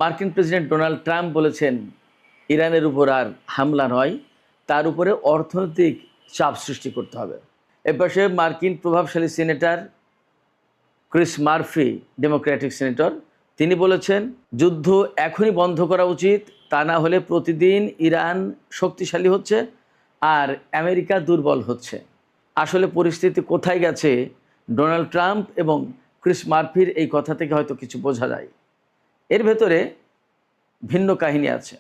মার্কিন president Donald Trump বলেছেন ইরানের উপর আর হামলা নয়, তার উপরে অর্থনৈতিক চাপ সৃষ্টি করতে হবে। এপাশে মার্কিন প্রভাবশালী senator Chris Murphy, Democratic senator, তিনি বলেছেন যুদ্ধ এখনই বন্ধ করা উচিত, তা না হলে প্রতিদিন ইরান শক্তিশালী হচ্ছে আর আমেরিকা দুর্বল হচ্ছে। আসলে পরিস্থিতি কোথায় গেছে ডোনাল্ড ট্রাম্প এবং ক্রিস মার্ফির এই কথা থেকে হয়তো কিছু বোঝা যায়। এর ভেতরে ভিন্ন কাহিনী আছে।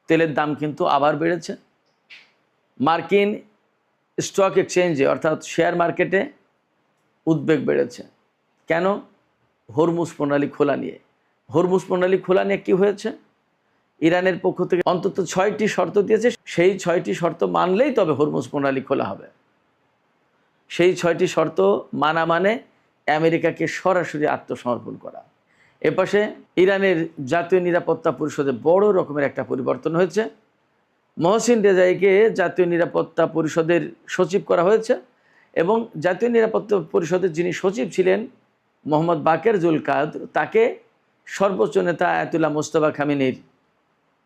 তেলের দাম কিন্তু আবার বেড়েছে। মার্কিন স্টক এক্সচেঞ্জে অর্থাৎ শেয়ার মার্কেটে উদ্বেগ বেড়েছে। কেন? হরমুজ প্রণালী খোলা নিয়ে। হরমুজ প্রণালী খোলা নিয়ে কী হয়েছে? ইরানের পক্ষ থেকে অন্তত 6টি শর্ত দিয়েছে, সেই 6টি শর্ত মানলেই তবে হরমুজ প্রণালী খোলা হবে। সেই 6টি শর্ত মানা মানে আমেরিকাকে সরাসরি আত্মসমর্পণ করা। এপাশে ইরানের জাতীয় নিরাপত্তা পরিষদে বড় রকমের একটা পরিবর্তন হয়েছে। মহসিন রেজাইকে জাতীয় নিরাপত্তা পরিষদের সচিব করা হয়েছে এবং জাতীয় নিরাপত্তা পরিষদের যিনি সচিব ছিলেন মোহাম্মদ বাকের জুলকাদ, তাকে সর্বোচ্চ নেতা আয়াতুল্লাহ মোস্তফা খামেনির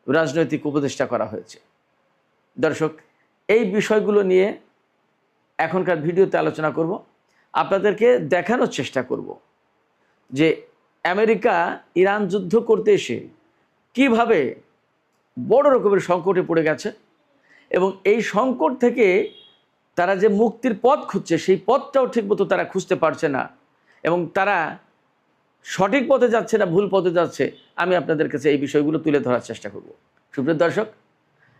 রাজনৈতিক উপদেষ্টা করা হয়েছে। দর্শক, এই বিষয়গুলো নিয়ে এখনকার ভিডিওতে আলোচনা করব। আপনাদেরকে দেখানোর চেষ্টা করব যে আমেরিকা ইরান যুদ্ধ করতে এসে কিভাবে বড় রকমের সংকটে পড়ে গেছে এবং এই সংকট থেকে তারা যে মুক্তির পথ খুঁজছে সেই পথটাও ঠিকমতো তারা খুঁজতে পারছে না এবং তারা সঠিক পথে যাচ্ছে না ভুল পথে যাচ্ছে। আমি আপনাদের কাছে এই বিষয়গুলো তুলে ধরার চেষ্টা করব। সুপ্রিয় দর্শক,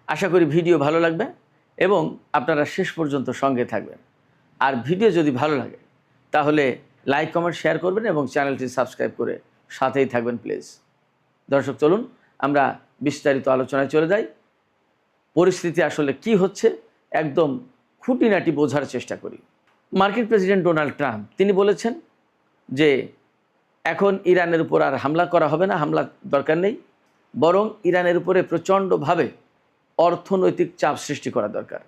আশা করি ভিডিও ভালো লাগবে এবং আপনারা শেষ পর্যন্ত সঙ্গে থাকবেন। আর ভিডিও যদি ভালো লাগে তাহলে লাইক, কমেন্ট, শেয়ার করবেন এবং চ্যানেলটি সাবস্ক্রাইব করে সাথেই থাকবেন প্লিজ। দর্শক, চলুন আমরা বিস্তারিত আলোচনায় চলে যাই। পরিস্থিতি আসলে কি হচ্ছে একদম খুঁটিনাটি বোঝার চেষ্টা করি। মার্কিন প্রেসিডেন্ট ডোনাল্ড ট্রাম্প তিনি বলেছেন যে এখন ইরানের উপর আর হামলা করা হবে না, হামলা দরকার নেই, বরং ইরানের উপরে প্রচণ্ডভাবে অর্থনৈতিক চাপ সৃষ্টি করা দরকার।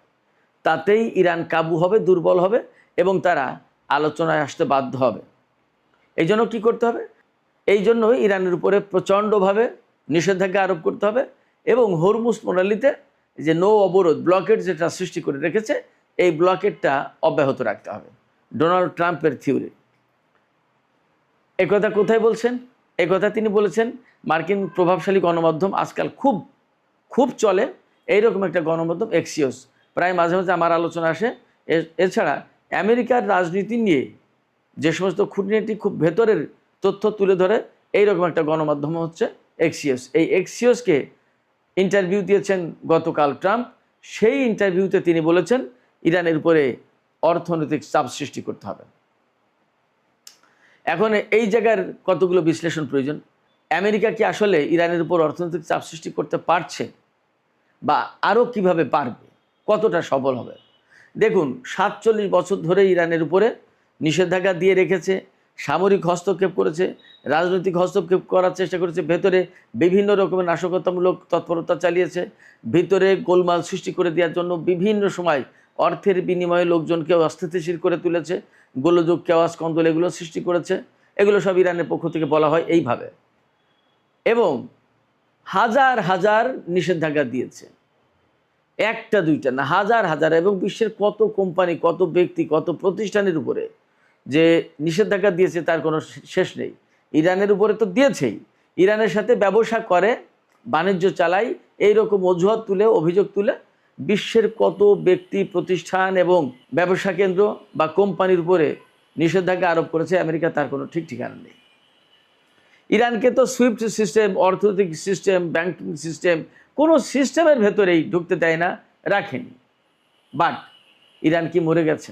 তাতেই ইরান কাবু হবে, দুর্বল হবে এবং তারা আলোচনায় আসতে বাধ্য হবে। এই জন্য কী করতে হবে? এই জন্য ইরানের উপরে প্রচণ্ডভাবে নিষেধাজ্ঞা আরোপ করতে হবে এবং হরমুজ প্রণালীতে যে নৌ অবরোধ, ব্লকেট যেটা সৃষ্টি করে রেখেছে, এই ব্লকেটটা অব্যাহত রাখতে হবে। ডোনাল্ড ট্রাম্পের থিওরি। একথা কোথায় বলছেন? একথা তিনি বলেছেন মার্কিন প্রভাবশালী গণমাধ্যম আজকাল খুব চলে এইরকম একটা গণমাধ্যম এক্সিওস, প্রায় মাঝে মাঝে আমার আলোচনা আসে। এছাড়া আমেরিকার রাজনীতি নিয়ে যে সমস্ত খুঁটিনাটি খুব ভেতরের তথ্য তুলে ধরে এইরকম একটা গণমাধ্যম হচ্ছে এক্সিওস। এই এক্সিওসকে ইন্টারভিউ দিয়েছেন গতকাল ট্রাম্প। সেই ইন্টারভিউতে তিনি বলেছেন ইরানের উপরে অর্থনৈতিক চাপ সৃষ্টি করতে হবে। এখন এই জায়গার কতগুলো বিশ্লেষণ প্রয়োজন। আমেরিকা কি আসলে ইরানের উপর অর্থনৈতিক চাপ সৃষ্টি করতে পারছে বা আরও কিভাবে পারবে, কতটা সফল হবে? দেখুন, 47 বছর ধরে ইরানের উপরে নিষেধাজ্ঞা দিয়ে রেখেছে, সামরিক হস্তক্ষেপ করেছে, রাজনৈতিক হস্তক্ষেপ করার চেষ্টা করেছে, ভেতরে বিভিন্ন রকমের নাশকতামূলক তৎপরতা চালিয়েছে, ভিতরে গোলমাল সৃষ্টি করে দেওয়ার জন্য বিভিন্ন সময় অর্থের বিনিময়ে লোকজনকে অস্থিতিশীল করে তুলেছে, গোলযোগ, কেওয়াস, কন্দল এগুলো সৃষ্টি করেছে। এগুলো সব ইরানের পক্ষ থেকে বলা হয় এইভাবে। এবং হাজার হাজার নিষেধাজ্ঞা দিয়েছে, একটা দুইটা না, হাজার হাজার, এবং বিশ্বের কত কোম্পানি, কত ব্যক্তি, কত প্রতিষ্ঠানের উপরে যে নিষেধাজ্ঞা দিয়েছে তার কোনো শেষ নেই। ইরানের উপরে তো দিয়েছেই, ইরানের সাথে ব্যবসা করে, বাণিজ্য চালায়, এইরকম অজুহাত তুলে, অভিযোগ তুলে বিশ্বের কত ব্যক্তি, প্রতিষ্ঠান এবং ব্যবসা কেন্দ্র বা কোম্পানির উপরে নিষেধাজ্ঞা আরোপ করেছে আমেরিকা, তার কোনো ঠিক ঠিকানা নেই। ইরানকে তো সুইফট সিস্টেম, অর্থনৈতিক সিস্টেম, ব্যাংকিং সিস্টেম, কোনো সিস্টেমের ভেতরেই ঢুকতে দেয় না, রাখেনি। বাট ইরান কি মরে গেছে?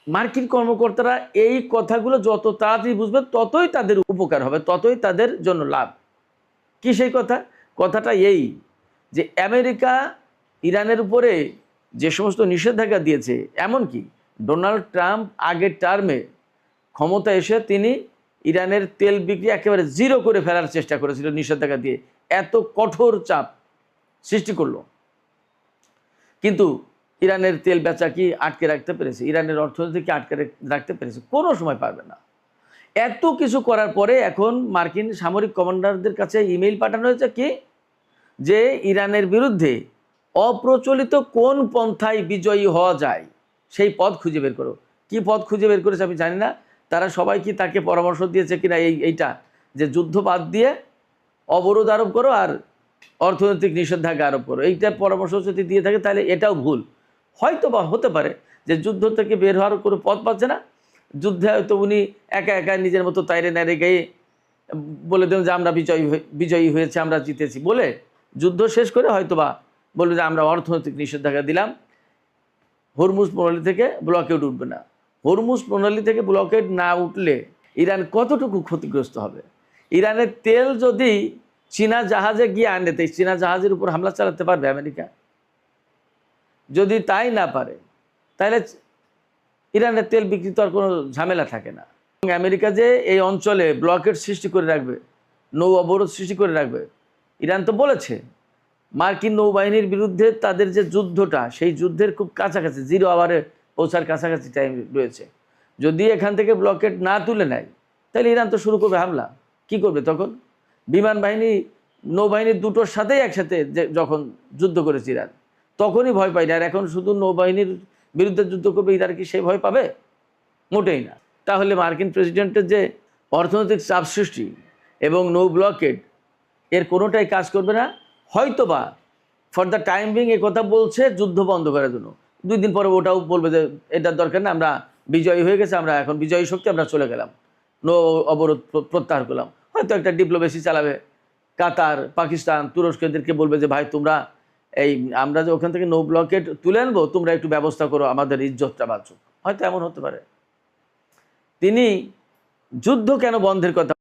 মার্কিন কর্মকর্তারা এই কথাগুলো যত তাড়াতাড়ি বুঝবে ততই তাদের উপকার হবে, ততই তাদের জন্য লাভ। কি সেই কথা? কথাটা এই যে আমেরিকা ইরানের উপরে যে সমস্ত নিষেধাজ্ঞা দিয়েছে, এমনকি ডোনাল্ড ট্রাম্প আগের টার্মে ক্ষমতা এসে তিনি ইরানের তেল বিক্রি একেবারে জিরো করে ফেলার চেষ্টা করেছিল নিষেধাজ্ঞা দিয়ে, এত কঠোর চাপ সৃষ্টি করলো। কিন্তু ইরানের তেল বেচা কি আটকে রাখতে পেরেছে? ইরানের অর্থনীতি কি আটকে রাখতে পেরেছে? কোনো সময় পারবে না। এত কিছু করার পরে এখন মার্কিন সামরিক কমান্ডারদের কাছে ইমেইল পাঠানো হয়েছে কি, যে ইরানের বিরুদ্ধে অপ্রচলিত কোন পন্থায় বিজয়ী হওয়া যায় সেই পথ খুঁজে বের করো। কি পথ খুঁজে বের করেছে আমি জানি না, তারা সবাই কি তাকে পরামর্শ দিয়েছে কিনা এইটা যে যুদ্ধ বাদ দিয়ে অবরোধ আরোপ করো আর অর্থনৈতিক নিষেধাজ্ঞা আরোপ করো, এইটা পরামর্শ যদি দিয়ে থাকে তাহলে এটাও ভুল। হয়তো বা হতে পারে যে যুদ্ধ থেকে বের হওয়ার কোনো পথ পাচ্ছে না, যুদ্ধে হয়তো উনি একা একা নিজের মতো তাইরে নাইরে গিয়ে বলে দেন যে আমরা বিজয়ী হয়েছে, আমরা জিতেছি বলে যুদ্ধ শেষ করে হয়তো বা বলবে যে আমরা অর্থনৈতিক নিষেধাজ্ঞা দিলাম, হরমুজ প্রণালী থেকে ব্লকেড উঠবে না। হরমুজ প্রণালী থেকে ব্লকেড না উঠলে ইরান কতটুকু ক্ষতিগ্রস্ত হবে? ইরানের তেল যদি চীনা জাহাজে গিয়ে আনে, তাই চীনা জাহাজের উপর হামলা চালাতে পারবে আমেরিকা? যদি তাই না পারে তাহলে ইরানের তেল বিক্রি তো আর কোনো ঝামেলা থাকে না। এবং আমেরিকা যে এই অঞ্চলে ব্লকেড সৃষ্টি করে রাখবে, নৌ অবরোধ সৃষ্টি করে রাখবে, ইরান তো বলেছে মার্কিন নৌবাহিনীর বিরুদ্ধে তাদের যে যুদ্ধটা, সেই যুদ্ধের খুব কাছাকাছি, 0 আওয়ারে পৌঁছার কাছাকাছি টাইম রয়েছে। যদি এখান থেকে ব্লকেড না তুলে নেয় তাহলে ইরান তো শুরু করবে হামলা। কি করবে তখন? বিমান বাহিনী নৌবাহিনীর দুটোর সাথেই একসাথে যখন যুদ্ধ করেছে ইরান, তখনই ভয় পায় না। আর এখন শুধু নৌবাহিনীর বিরুদ্ধে যুদ্ধ করবে, ইরান কি সেই ভয় পাবে? মোটেই না। তাহলে মার্কিন প্রেসিডেন্টের যে অর্থনৈতিক চাপ সৃষ্টি এবং নৌ ব্লকেড, এর কোনোটাই কাজ করবে না। হয়তোবা for the time being a কথা বলছে যুদ্ধ বন্ধ করার জন্য, 2 দিন পরে ওটাও বলবে যে এটার দরকার না, আমরা বিজয়ী হয়ে গেছে, আমরা এখন বিজয়ী শক্তি, আমরা চলে গেলাম, নৌ অবরোধ প্রত্যাহার করলাম। হয়তো একটা ডিপ্লোমেসি চালাবে, কাতার, পাকিস্তান, তুরস্ক এদেরকে বলবে যে ভাই তোমরা আমরা যে ওখান থেকে নৌ ব্লকেড তুলে আনবো, তোমরা একটু ব্যবস্থা করো, আমাদের ইজ্জতটা বাঁচুক। হয়তো এমন হতে পারে। তিনি যুদ্ধ কেন বন্ধের কথা